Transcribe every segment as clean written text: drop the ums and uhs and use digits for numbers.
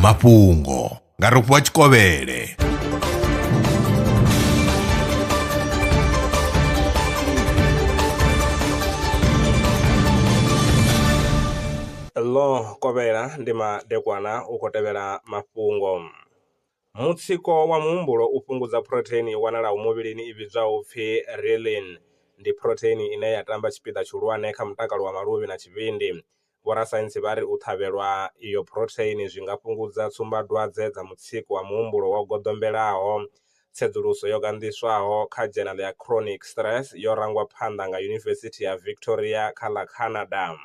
mafhungo nga Rofhiwa Tshikovhele. Lo kovhela ndi madekwana u khou tevhela mafhungo. Mutsiko wa muhumbulo u fhungudza protein i wanalaho muvhilini i vhidzwaho upfhi renin. Ndi protein ine ya tamba tshipiḓa tshihulwane kha mutakalo wa maluvhi na tshivhindi. Vhorasaintsi vha ri u ṱhavhelwa iyo protein zwi nga fhungudza tsumbadwadze dza mutsiko wa muhumbulo wa goḓombelaho. Tsedzuluso yo gandiswaho kha Journal ya Chronic Stress yo rangwa phanḓa nga Yunivesithi ya Victoria kha ḽa Canada.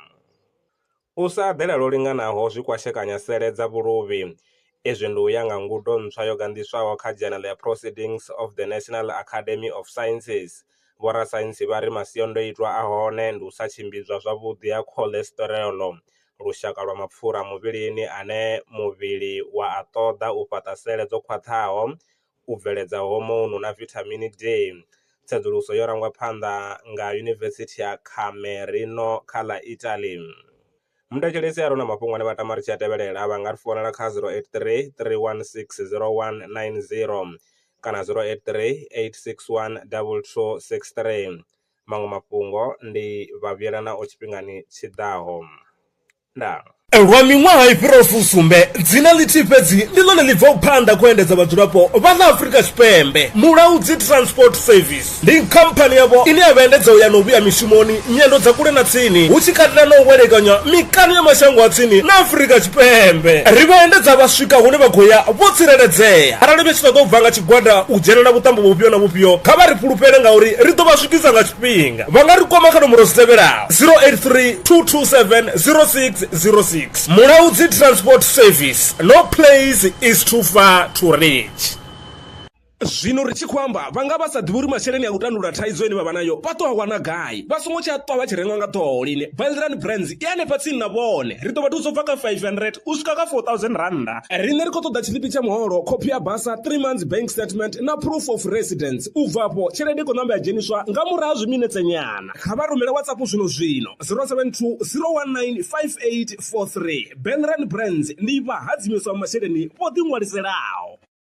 U sa eḓela lwo linganaho zwi kwashekanya sele dza vhuluvhi. Izwi ndi u ya nga ngudo ntswa yo gandiswaho kha Journal ya Proceedings of the National Academy of Sciences. Vhorasaintsi vha ri masiandoitwa a hone ndi u sa tshimbidzwa zwavhuḓi ha cholesterol, lushaka lwa mapfura muvhilini ane muvhili wa a ṱoḓa u fhaṱa sele dzo khwaṱhaho, u bveledza hormone na vitamin D. Tsedzuluso yo rangwa phanḓa nga Yunivesithi ya Camerino kha ḽa Italy. Mudetshelesi a re na mafhungo ane vha tama ri tshi a tevhelela vha nga ri founela kha 083 316 0190 kana 083 861 2263. Maṅwe mafhungo ndi vhavhuelana o tshifhingani tshiḓaho. Ndaa. Lwa miṅwaha I fhiraho fusumbe dzina ḽithihi fhedzi ndi ḽone ḽi bvaho phanḓa khou endedza vhadzulapo vha ḽa Afrika Tshipembe. Mulaudzi Transport Service ndi khamphani yavho ine ya vha endedza u ya na u vhuya mishumoni nyendo dza kule na tsini hu tshi katela na u welekanya mikano ya mashango a tsini na Afrika Tshipembe. Ri vha endedza vha swika hune vha khou ya vho tsireledzea. Arali vha tshi ṱoḓa u bva nga tshigwada u dzhenela vhuṱambo vhufhio na vhufhio kha vha ri fhulufhele ngauri ri ḓo vha swikisa nga tshifhinga. Vha nga ri kwama kha nomboro dzi tevhelaho 083 227 0606. Mulaudzi Transport Service. No place is too far to reach. Zwino ri tshi khou amba vha nga vha sa ḓivhi uri masheleni a u tandulula thaidzo ine vha vha nayo vha ṱo a wana gai vha songo tsha ṱwa vha tshi renga nga ṱhoho lini. Valrun Brands I hanefha tsini na vhone ri ḓo vha thusa u bva kha 500 u swika kha 4000 randa. Riṋe ri khou ṱoḓa tshiḽipi tsha muholo, khophi ya basa, 3 months bank statement na proof of residence. U bva afho tshelede I khou ṋamba ya dzheniswa nga murahu ha zwiminetse nyana. Kha vha rumele WhatsApp zwino 072 019 5843. Valrun Brands ndi vha hadzimiswa masheleni vho ḓi ṅwaliselaho.